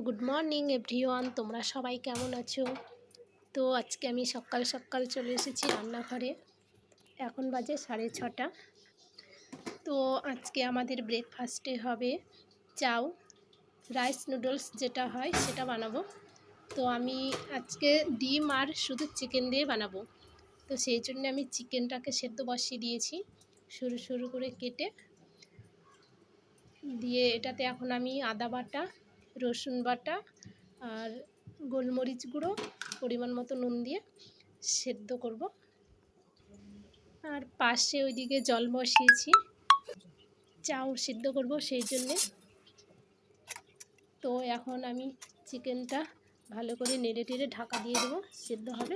Good morning everyone, তোমরা সবাই কেমন আছো? তো আজকে আমি সকাল সকাল চলে এসেছি রান্নাঘরে। এখন বাজে 6:30। তো আজকে আমাদের ব্রেকফাস্টে হবে চাউ, রাইস নুডলস যেটা হয় সেটা বানাবো। তো আমি আজকে ডিম আর শুধু চিকেন দিয়ে বানাবো। তো সেই জন্য আমি চিকেনটাকে সেদ্ধ বসিয়ে দিয়েছি সরু সরু করে কেটে দিয়ে। এটাতে এখন আমি আদা বাটা, রসুন বাটা আর গোলমরিচ গুঁড়ো, পরিমাণ মতো নুন দিয়ে সেদ্ধ করব। আর পাশে ওইদিকে জল বসিয়েছি চাউ সেদ্ধ করব সেই জন্যে। তো এখন আমি চিকেনটা ভালো করে নেড়ে টেড়ে ঢাকা দিয়ে দেবো, সেদ্ধ হবে।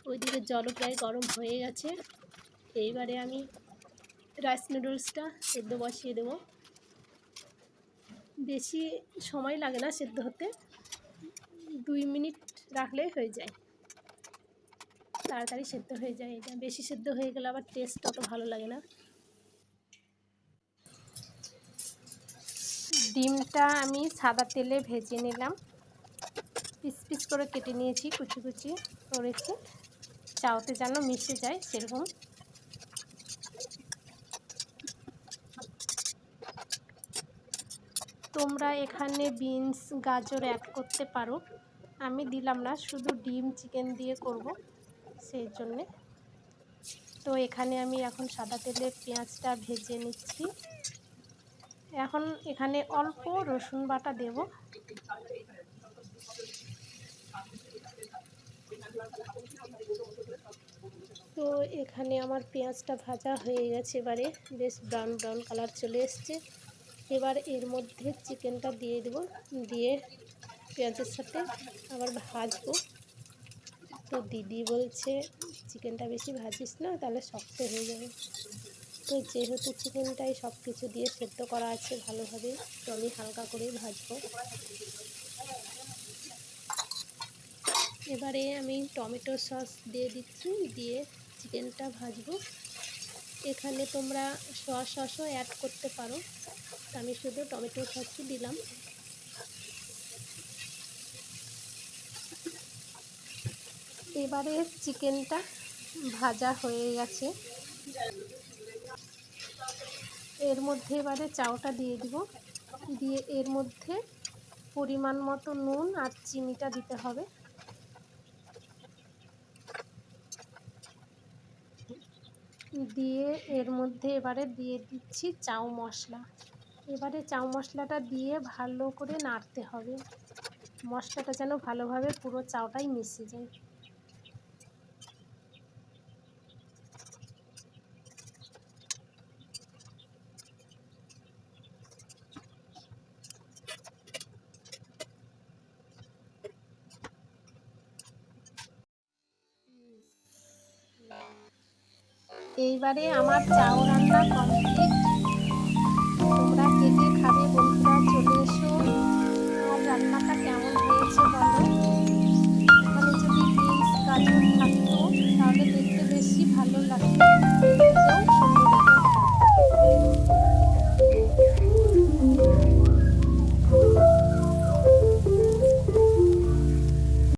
ওইদিকে জলও প্রায় গরম হয়ে গেছে। এইবারে আমি রাইস নুডলসটা সেদ্ধ বসিয়ে দেবো। বেশি সময় লাগে না সেদ্ধ হতে, 2 মিনিট রাখলেই হয়ে যায়, তাড়াতাড়ি সেদ্ধ হয়ে যায়। এটা বেশি সেদ্ধ হয়ে গেলে আবার টেস্ট অত ভালো লাগে না। ডিমটা আমি সাদা তেলে ভেজে নিলাম, পিস পিস করে কেটে নিয়েছি, কুচি কুচি করেছি, চাউতে যেন মিশে যায় সেরকম। তোমরা এখানে বিনস, গাজর অ্যাড করতে পারো, আমি দিলাম না, শুধু ডিম চিকেন দিয়ে করব সেই জন্যে। তো এখানে আমি এখন সাদা তেলে পেঁয়াজটা ভেজে নিচ্ছি। এখন এখানে অল্প রসুন বাটা দেব। তো এখানে আমার পেঁয়াজটা ভাজা হয়ে গেছে, এবারে বেশ ব্রাউন ব্রাউন কালার চলে এসছে। এবার এর মধ্যে চিকেনটা দিয়ে দেব, দিয়ে পেঁয়াজের সাথে আবার ভাজবো। তো দিদি বলছে চিকেনটা বেশি ভাজিস না, তাহলে শক্ত হয়ে যাবে। তো যেহেতু চিকেনটাই সব কিছু দিয়ে সেদ্ধ করা আছে ভালোভাবে, তো আমি হালকা করেই ভাজবো। এবারে আমি টমেটো সস দিয়ে দিচ্ছি, দিয়ে চিকেনটা ভাজবো। এখানে তোমরা সয়া সসও অ্যাড করতে পারো, আমি শুধু টমেটো সসই দিলাম। এবারে চিকেনটা ভাজা হয়ে গেছে, এর মধ্যে এবারে চাউটা দিয়ে দিব, দিয়ে এর মধ্যে পরিমাণ মতো নুন আর চিনিটা দিতে হবে। দিয়ে এর মধ্যে এবারে দিয়ে দিচ্ছি চাউ মশলা। এবারে চাউ মশলাটা দিয়ে ভালো করে নাড়তে হবে, মশলাটা যেন ভালোভাবে পুরো চাউটাই মিশে যায়। এইবারে আমার চাউ রান্না কমপ্লিট। তোমরা কে কে খাবে বন্ধুরা চলে এসো।